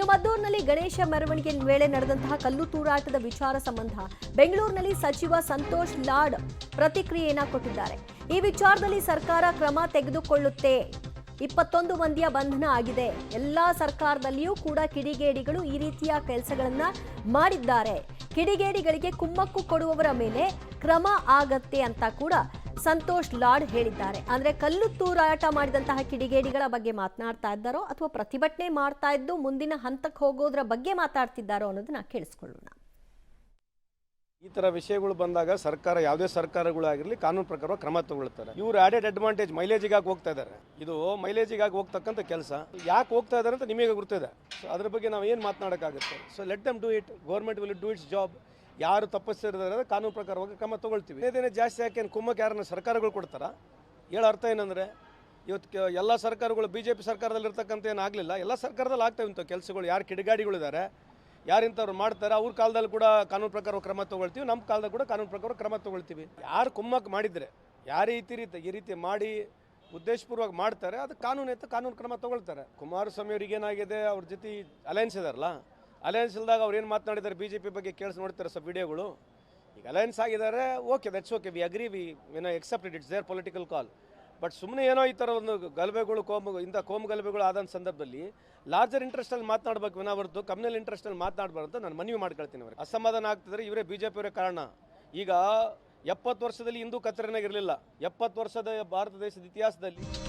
ಇನ್ನು ಮದ್ದೂರಿನಲ್ಲಿ ಗಣೇಶ ಮೆರವಣಿಗೆ ವೇಳೆ ನಡೆದಂತಹ ಕಲ್ಲು ತೂರಾಟದ ವಿಚಾರ ಸಂಬಂಧ ಬೆಂಗಳೂರಿನಲ್ಲಿ ಸಚಿವ ಸಂತೋಷ್ ಲಾಡ್ ಪ್ರತಿಕ್ರಿಯೆಯನ್ನ ಕೊಟ್ಟಿದ್ದಾರೆ. ಈ ವಿಚಾರದಲ್ಲಿ ಸರ್ಕಾರ ಕ್ರಮ ತೆಗೆದುಕೊಳ್ಳುತ್ತೆ. 21 ಮಂದಿಯ ಬಂಧನ ಆಗಿದೆ. ಎಲ್ಲಾ ಸರ್ಕಾರದಲ್ಲಿಯೂ ಕೂಡ ಕಿಡಿಗೇಡಿಗಳು ಈ ರೀತಿಯ ಕೆಲಸಗಳನ್ನ ಮಾಡಿದ್ದಾರೆ. ಕಿಡಿಗೇಡಿಗಳಿಗೆ ಕುಮ್ಮಕ್ಕು ಕೊಡುವವರ ಮೇಲೆ ಕ್ರಮ ಆಗತ್ತೆ ಅಂತ ಕೂಡ ಸಂತೋಷ್ ಲಾಡ್ ಹೇಳಿದ್ದಾರೆ. ಅಂದ್ರೆ ಕಲ್ಲು ತೂರಾಟ ಮಾಡಿದಂತಹ ಕಿಡಿಗೇಡಿಗಳ ಬಗ್ಗೆ ಮಾತನಾಡ್ತಾ ಇದ್ದಾರೋ ಅಥವಾ ಪ್ರತಿಭಟನೆ ಮಾಡ್ತಾ ಇದ್ದು ಮುಂದಿನ ಹಂತಕ್ಕೆ ಹೋಗೋದ್ರ ಬಗ್ಗೆ ಮಾತಾಡ್ತಿದ್ದಾರೋ ಅನ್ನೋದನ್ನ ಕೇಳಿಸ್ಕೊಳ್ಳೋಣ. ಈ ತರ ವಿಷಯಗಳು ಬಂದಾಗ ಸರ್ಕಾರ ಯಾವುದೇ ಸರ್ಕಾರಗಳಾಗಿರಲಿ ಕಾನೂನು ಪ್ರಕಾರ ಕ್ರಮ ತಗೊಳ್ತಾರೆ. ಇವರು ಆಡೆಡ್ ಅಡ್ವಾಂಟೇಜ್ ಮೈಲೇಜಿಗಾಗಿ ಹೋಗ್ತಾ ಇದ್ದಾರೆ. ಇದು ಮೈಲೇಜಿಗಾಗಿ ಹೋಗ್ತಕ್ಕಂಥ ಕೆಲಸ. ಯಾಕೆ ಹೋಗ್ತಾ ಇದ್ದಾರೆ ಅಂತ ನಿಮಗೆ ಗೊತ್ತಿದೆ. ಸೊ ಅದ್ರ ಬಗ್ಗೆ ನಾವು ಏನು ಮಾತನಾಡೋಕ್ಕಾಗುತ್ತೆ. So let them do it. Government will do its job. ಯಾರು ತಪ್ಪಿಸಿದ್ದಾರೆ ಕಾನೂನು ಪ್ರಕಾರವಾಗಿ ಕ್ರಮ ತಗೊಳ್ತೀವಿ. ಇದೇನೇ ಜಾಸ್ತಿ ಯಾಕೆ ಕುಮ್ಮಕ್ಕೆ ಯಾರನ್ನ ಸರ್ಕಾರಗಳು ಕೊಡ್ತಾರ? ಹೇಳೋ ಅರ್ಥ ಏನಂದರೆ ಇವತ್ತು ಎಲ್ಲ ಸರ್ಕಾರಗಳು BJP ಸರ್ಕಾರದಲ್ಲಿ ಇರ್ತಕ್ಕಂಥ ಏನಾಗಲಿಲ್ಲ. ಎಲ್ಲ ಸರ್ಕಾರದಲ್ಲಿ ಆಗ್ತಾವೆ ಇಂಥ ಕೆಲಸಗಳು. ಯಾರು ಕಿಡಿಗಾಡಿಗಳಿದ್ದಾರೆ, ಯಾರಿಂಥವ್ರು ಮಾಡ್ತಾರೆ, ಅವ್ರ ಕಾಲದಲ್ಲಿ ಕೂಡ ಕಾನೂನು ಪ್ರಕಾರ ಕ್ರಮ ತೊಗೊಳ್ತೀವಿ. ನಮ್ಮ ಕಾಲದಲ್ಲಿ ಕೂಡ ಕಾನೂನು ಪ್ರಕಾರ ಕ್ರಮ ತೊಗೊಳ್ತೀವಿ. ಯಾರು ಕುಮ್ಮಕ್ಕೆ ಮಾಡಿದರೆ, ಯಾರು ಈ ರೀತಿ ಮಾಡಿ ಉದ್ದೇಶಪೂರ್ವಕ ಮಾಡ್ತಾರೆ, ಅದು ಕಾನೂನು ಕ್ರಮ ತೊಗೊಳ್ತಾರೆ. ಕುಮಾರಸ್ವಾಮಿ ಅವ್ರಿಗೆ ಏನಾಗಿದೆ, ಅವ್ರ ಜೊತೆ ಅಲಯನ್ಸ್ ಇದಾರಲ್ಲ, ಅಲಯನ್ಸ್ ಇಲ್ದಾಗ ಅವ್ರು ಏನು ಮಾತನಾಡಿದ್ದಾರೆ BJP ಬಗ್ಗೆ ಕೇಳಿಸಿ ನೋಡ್ತಾರೆ ಸರ್ ವಿಡಿಯೋಗಳು. ಈಗ ಅಲಯನ್ಸ್ ಆಗಿದ್ದಾರೆ, okay, that's okay, we agree, we accept it's their political call. But ಸುಮ್ಮನೆ ಏನೋ ಈ ಥರ ಒಂದು ಗಲಭೆಗಳು ಕೋಮು ಗಲಭೆಗಳು ಆದಂಥ ಸಂದರ್ಭದಲ್ಲಿ ಲಾರ್ಜರ್ ಇಂಟ್ರೆಸ್ಟಲ್ಲಿ ಮಾತನಾಡಬೇಕು ವಿನಾ ಹೊರತು ಕಮ್ಯುನಲ್ ಇಂಟ್ರೆಸ್ಟಲ್ಲಿ ಮಾತನಾಡಬಾರ್ದು ಅಂತ ನಾನು ಮನವಿ ಮಾಡ್ಕೊಳ್ತೀನಿ. ಅವ್ರಿಗೆ ಅಸಮಾಧಾನ ಆಗ್ತಿದ್ರೆ ಇವರೇ BJP ಅವರೇ ಕಾರಣ. ಈಗ 70 ವರ್ಷದಲ್ಲಿ ಹಿಂದೂ ಕತ್ತರನಾಗಿರಲಿಲ್ಲ. 70 ವರ್ಷದ ಭಾರತ ದೇಶದ ಇತಿಹಾಸದಲ್ಲಿ